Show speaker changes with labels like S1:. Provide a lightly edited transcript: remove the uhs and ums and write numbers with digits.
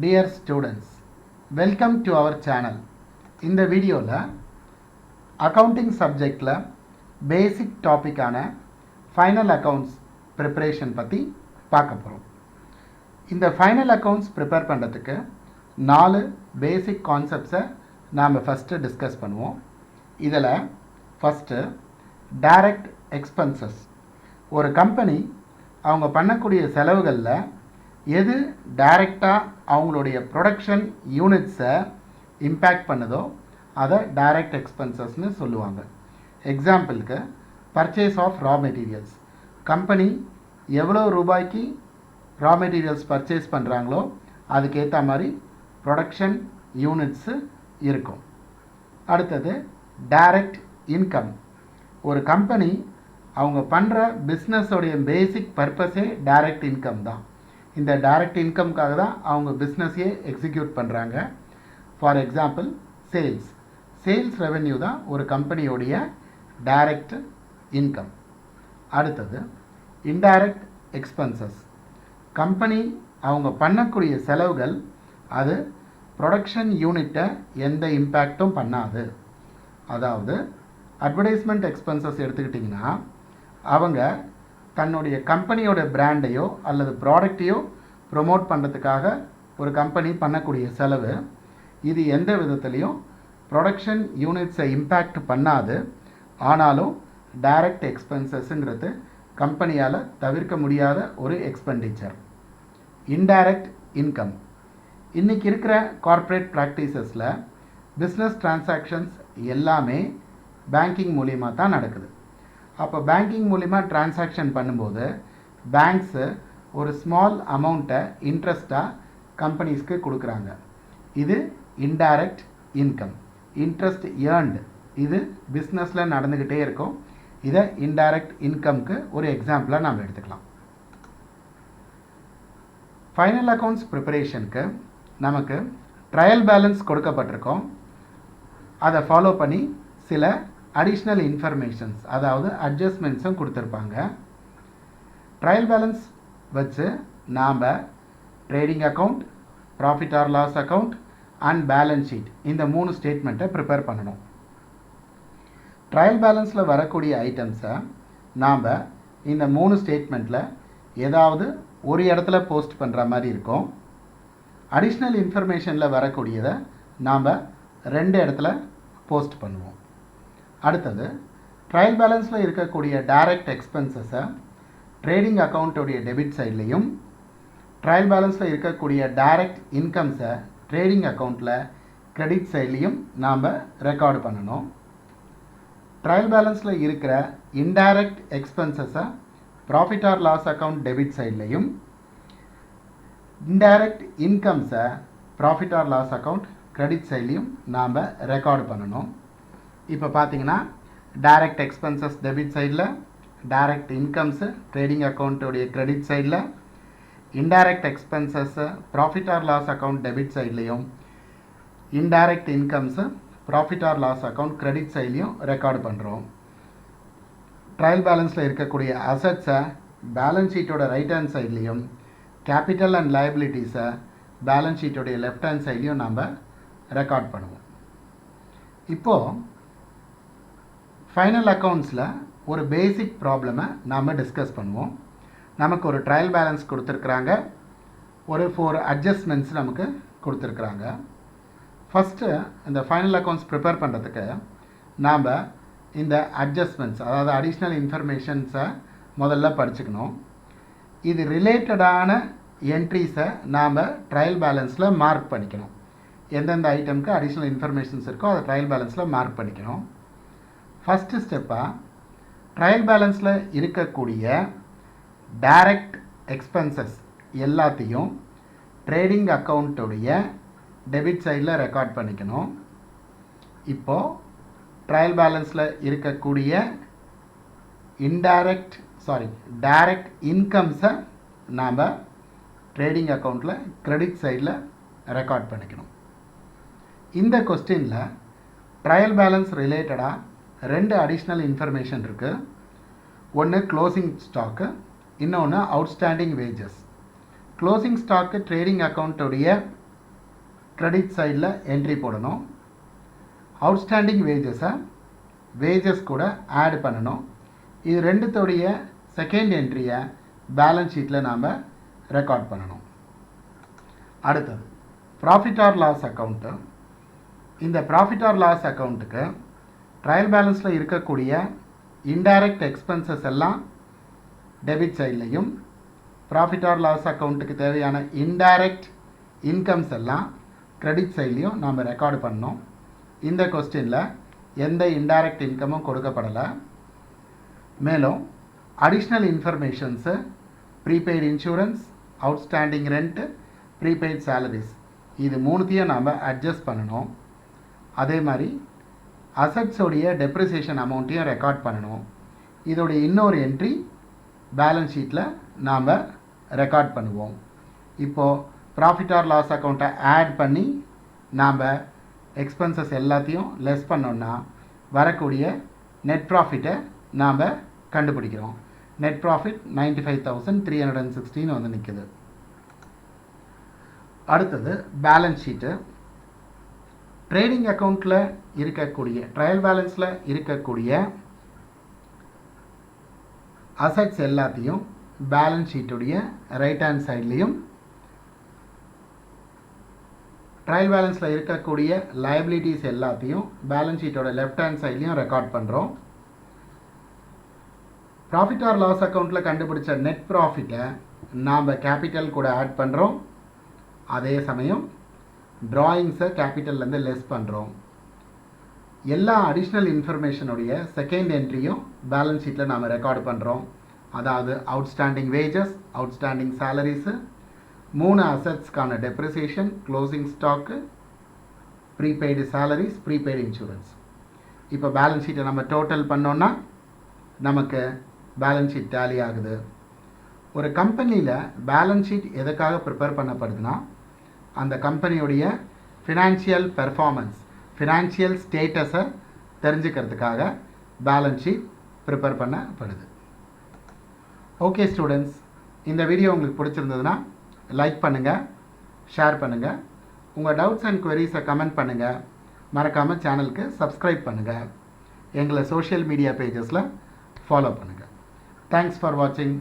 S1: Dear students, welcome to our channel. இந்த வீடியோவில் accounting சப்ஜெக்டில் பேசிக் டாப்பிக்கான ஃபைனல் அக்கவுண்ட்ஸ் ப்ரிப்பரேஷன் பற்றி பார்க்க போகிறோம். இந்த ஃபைனல் அக்கவுண்ட்ஸ் ப்ரிப்பேர் பண்ணுறதுக்கு 4 பேசிக் கான்செப்ட்ஸை நாம் ஃபஸ்ட்டு டிஸ்கஸ் பண்ணுவோம். இதில் ஃபஸ்ட்டு டைரக்ட் எக்ஸ்பென்சஸ். ஒரு கம்பெனி அவங்க பண்ணக்கூடிய செலவுகளில் எது டைரெக்டாக அவங்களுடைய ப்ரொடக்ஷன் யூனிட்ஸை இம்பேக்ட் பண்ணுதோ அதை டைரக்ட் எக்ஸ்பென்சஸ்னு சொல்லுவாங்க. எக்ஸாம்பிளுக்கு purchase of raw materials. Company எவ்வளோ ரூபாய்க்கு ரா மெட்டீரியல்ஸ் பர்ச்சேஸ் பண்ணுறாங்களோ அதுக்கேற்ற மாதிரி ப்ரொடக்ஷன் யூனிட்ஸு இருக்கும். அடுத்தது டைரக்ட் இன்கம். ஒரு கம்பெனி அவங்க பண்ணுற பிஸ்னஸோடைய பேசிக் பர்பஸே டைரக்ட் இன்கம் தான். இந்த டைரக்ட் இன்கம்காக தான் அவங்க பிஸ்னஸையே எக்ஸிக்யூட் பண்ணுறாங்க. ஃபார் எக்ஸாம்பிள் சேல்ஸ் ரெவென்யூ தான் ஒரு கம்பெனியோடைய டைரக்ட் இன்கம். அடுத்தது இன்டைரக்ட் எக்ஸ்பென்சஸ். கம்பெனி அவங்க பண்ணக்கூடிய செலவுகள் அது ப்ரொடக்ஷன் யூனிட்டை எந்த இம்பேக்டும் பண்ணாது. அதாவது அட்வர்டைஸ்மெண்ட் எக்ஸ்பென்சஸ் எடுத்துக்கிட்டிங்கன்னா அவங்க தன்னுடைய கம்பெனியோட பிராண்டையோ அல்லது ப்ராடக்டையோ ப்ரொமோட் பண்ணுறதுக்காக ஒரு கம்பெனி பண்ணக்கூடிய செலவு இது எந்த விதத்துலேயும் ப்ரொடக்ஷன் யூனிட்ஸை இம்பேக்ட் பண்ணாது. ஆனாலும் டைரக்ட் எக்ஸ்பென்சஸ்ங்கிறது கம்பெனியால் தவிர்க்க முடியாத ஒரு எக்ஸ்பெண்டிச்சர். Indirect income. இன்றைக்கி இருக்கிற கார்ப்பரேட் ப்ராக்டிசஸில் பிஸ்னஸ் டிரான்சாக்ஷன்ஸ் எல்லாமே பேங்கிங் மூலிமா தான் நடக்குது. அப்போ பேங்கிங் மூலிமா டிரான்சாக்ஷன் பண்ணும்போது பேங்க்ஸு ஒரு ஸ்மால் அமௌண்ட்டை இன்ட்ரெஸ்ட்டாக கம்பெனிஸ்க்கு கொடுக்குறாங்க. இது இன்டைரக்ட் இன்கம். இன்ட்ரெஸ்ட் ஏர்ன்டு இது பிஸ்னஸில் நடந்துக்கிட்டே இருக்கும். இதை இன்டைரக்ட் இன்கம்க்கு ஒரு எக்ஸாம்பிளாக நாம் எடுத்துக்கலாம். ஃபைனல் அக்கவுண்ட்ஸ் ப்ரிப்பரேஷனுக்கு நமக்கு ட்ரையல் பேலன்ஸ் கொடுக்கப்பட்டிருக்கோம். அதை ஃபாலோ பண்ணி சில அடிஷ்னல் இன்ஃபர்மேஷன்ஸ் அதாவது அட்ஜஸ்ட்மெண்ட்ஸும் கொடுத்துருப்பாங்க. ட்ரையல் பேலன்ஸ் வச்சு நாம் trading account, profit or loss account and balance sheet இந்த 3 ஸ்டேட்மெண்ட்டை ப்ரிப்பேர் பண்ணணும். ட்ரையல் பேலன்ஸில் வரக்கூடிய ஐட்டம்ஸை நாம் இந்த 3 ஸ்டேட்மெண்ட்டில் ஏதாவது ஒரு இடத்துல போஸ்ட் பண்ணுற மாதிரி இருக்கும். அடிஷ்னல் இன்ஃபர்மேஷனில் வரக்கூடியதை நாம் 2 இடத்துல போஸ்ட் பண்ணுவோம். அடுத்தது ட்ரையல் பேலன்ஸில் இருக்கக்கூடிய டைரக்ட் எக்ஸ்பென்சஸை ட்ரேடிங் அக்கௌண்ட்டுடைய டெபிட் சைட்லேயும், ட்ரையல் பேலன்ஸில் இருக்கக்கூடிய டைரக்ட் இன்கம்ஸை ட்ரேடிங் அக்கௌண்ட்டில் கிரெடிட் சைட்லேயும் நாம் ரெக்கார்டு பண்ணணும். ட்ரையல் பேலன்ஸில் இருக்கிற இன்டைரக்ட் எக்ஸ்பென்சஸை profit or loss account debit சைட்லேயும், இன்டைரக்ட் இன்கம்ஸை profit or loss account credit சைட்லேயும் நாம் ரெக்கார்டு பண்ணணும். இப்போ பார்த்தீங்கன்னா டைரக்ட் எக்ஸ்பென்சஸ் டெபிட் சைடில், டைரக்ட் இன்கம்ஸு ட்ரேடிங் அக்கௌண்ட்டுடைய கிரெடிட் சைடில், indirect expenses profit or loss account debit சைட்லேயும், indirect incomes profit or loss account credit சைட்லேயும் ரெக்கார்டு பண்ணுறோம். ட்ரையல் பேலன்ஸில் இருக்கக்கூடிய அசட்ஸை பேலன்ஸ் ஷீட்டோட ரைட் ஹேண்ட் சைட்லேயும், கேபிட்டல் அண்ட் லைபிலிட்டிஸை பேலன்ஸ் ஷீட்டோடைய லெஃப்ட் ஹேண்ட் சைட்லேயும் நாம் ரெக்கார்ட் பண்ணுவோம். இப்போது ஃபைனல் அக்கவுண்ட்ஸில் ஒரு பேசிக் ப்ராப்ளமை நாம் டிஸ்கஸ் பண்ணுவோம். நமக்கு ஒரு ட்ரையல் பேலன்ஸ் கொடுத்துருக்குறாங்க, ஒரு 4 அட்ஜஸ்ட்மெண்ட்ஸ் நமக்கு கொடுத்துருக்குறாங்க. ஃபஸ்ட்டு இந்த ஃபைனல் அக்கவுண்ட்ஸ் ப்ரிப்பேர் பண்ணுறதுக்கு நாம் இந்த அட்ஜஸ்ட்மெண்ட்ஸ் அதாவது அடிஷ்னல் இன்ஃபர்மேஷன்ஸை முதல்ல படிச்சுக்கணும். இது ரிலேட்டடான என்ட்ரிஸை நாம் ட்ரையல் பேலன்ஸில் மார்க் பண்ணிக்கணும். எந்தெந்த ஐட்டமுக்கு அடிஷ்னல் இன்ஃபர்மேஷன்ஸ் இருக்கோ அதை ட்ரையல் பேலன்ஸில் மார்க் பண்ணிக்கணும். ஃபஸ்ட்டு ஸ்டெப்பாக ட்ரையல் பேலன்ஸில் இருக்கக்கூடிய டைரக்ட் எக்ஸ்பென்சஸ் எல்லாத்தையும் ட்ரேடிங் அக்கௌண்ட்டுடைய டெபிட் சைடில் ரெக்கார்ட் பண்ணிக்கணும். இப்போது ட்ரையல் பேலன்ஸில் இருக்கக்கூடிய டைரக்ட் இன்கம்ஸை நாம் ட்ரேடிங் அக்கௌண்ட்டில் கிரெடிட் சைடில் ரெக்கார்ட் பண்ணிக்கணும். இந்த கொஸ்டினில் ட்ரையல் பேலன்ஸ் ரிலேட்டடாக 2 அடிஷ்னல் இன்ஃபர்மேஷன் இருக்குது. ஒன்று க்ளோசிங் ஸ்டாக்கு, இன்னொன்று outstanding wages. Closing stock trading அக்கௌண்ட்டுடைய கிரெடிட் சைடில் என்ட்ரி போடணும். அவுட்ஸ்டாண்டிங் வேஜஸை வேஜஸ் கூட ஆட் பண்ணணும். இது ரெண்டுத்தோடைய செகண்ட் என்ட்ரியை பேலன்ஸ் ஷீட்டில் நாம் ரெக்கார்ட் பண்ணணும். அடுத்தது ப்ராஃபிட் ஆர் லாஸ் அக்கௌண்ட்டு. இந்த ப்ராஃபிட் ஆர் லாஸ் அக்கௌண்ட்டுக்கு ட்ரையல் பேலன்ஸில் இருக்கக்கூடிய இன்டைரக்ட் எக்ஸ்பென்சஸ் எல்லாம் டெபிட் சைட்லையும், ப்ராஃபிட் ஆர் லாஸ் அக்கௌண்ட்டுக்கு தேவையான இன்டைரக்ட் இன்கம்ஸ் எல்லாம் கிரெடிட் சைட்லையும் நாம் ரெக்கார்டு பண்ணோம். இந்த கொஸ்டினில் எந்த இன்டைரக்ட் இன்கமும் கொடுக்கப்படலை. மேலும் additional informations prepaid insurance, outstanding rent, prepaid salaries இது மூணுத்தையும் நாம் அட்ஜஸ்ட் பண்ணணும். அதே மாதிரி அசட்ஸோடைய டெப்ரிசியேஷன் அமௌண்ட்டையும் ரெக்கார்ட் பண்ணணும். இதோடைய இன்னொரு என்ட்ரி பேலன்ஸ் ஷீட்டில் நாம் ரெக்கார்ட் பண்ணுவோம். இப்போது ப்ராஃபிட் ஆர் லாஸ் அக்கௌண்ட்டை ஆட் பண்ணி நாம் எக்ஸ்பென்சஸ் எல்லாத்தையும் லெஸ் பண்ணோன்னா வரக்கூடிய நெட் ப்ராஃபிட்டை நாம் கண்டுபிடிக்கிறோம். நெட் ப்ராஃபிட் 95,316 வந்து நிற்குது. அடுத்தது பேலன்ஸ் ஷீட்டு. ட்ரேடிங் அக்கௌண்ட்டில் இருக்கக்கூடிய ட்ரையல் பேலன்ஸில் இருக்கக்கூடிய அசட்ஸ் எல்லாத்தையும் பேலன்ஸ் ஷீட்டுடைய ரைட் ஹேண்ட் சைட்லேயும், ட்ரையல் பேலன்ஸில் இருக்கக்கூடிய லைபிலிட்டிஸ் எல்லாத்தையும் பேலன்ஸ் ஷீட்டோட லெஃப்ட் ஹேண்ட் சைட்லேயும் ரெக்கார்ட் பண்ணுறோம். ப்ராஃபிட் ஆர் லாஸ் அக்கௌண்ட்டில் கண்டுபிடிச்ச நெட் ப்ராஃபிட்டை நாம் கேபிட்டல் கூட ஆட் பண்ணுறோம். அதே சமயம் ட்ராயிங்ஸை கேபிட்டல்லேருந்து லெஸ் பண்ணுறோம். எல்லா அடிஷ்னல் இன்ஃபர்மேஷனுடைய செகண்ட் என்ட்ரியும் பேலன்ஸ் ஷீட்டில் நாம் ரெக்கார்டு பண்ணுறோம். அதாவது அவுட்ஸ்டாண்டிங் வேஜஸ், அவுட்ஸ்டாண்டிங் சேலரிஸு, 3 அசட்ஸ்க்கான depreciation, closing stock, prepaid salaries, prepaid insurance. இப்போ பேலன்ஸ் ஷீட்டை நம்ம டோட்டல் பண்ணோன்னா நமக்கு பேலன்ஸ் ஷீட் டேலி ஆகுது. ஒரு கம்பெனியில் பேலன்ஸ் ஷீட் எதுக்காக ப்ரிப்பேர் பண்ணப்படுதுன்னா, அந்த கம்பெனியுடைய ஃபினான்ஷியல் பெர்ஃபார்மன்ஸ், ஃபினான்ஷியல் ஸ்டேட்டஸை தெரிஞ்சுக்கிறதுக்காக பேலன்ஸ் ஷீட் ப்ரிப்பேர் பண்ணப்படுது. ஓகே ஸ்டூடெண்ட்ஸ், இந்த வீடியோ உங்களுக்கு பிடிச்சிருந்ததுன்னா லைக் பண்ணுங்கள், ஷேர் பண்ணுங்கள், உங்கள் டவுட்ஸ் அண்ட் குவரிஸை கமெண்ட் பண்ணுங்கள். மறக்காமல் சேனலுக்கு சப்ஸ்கிரைப் பண்ணுங்கள். எங்களை சோஷியல் மீடியா பேஜஸில் ஃபாலோ பண்ணுங்கள். தேங்க்ஸ் ஃபார் வாட்சிங்.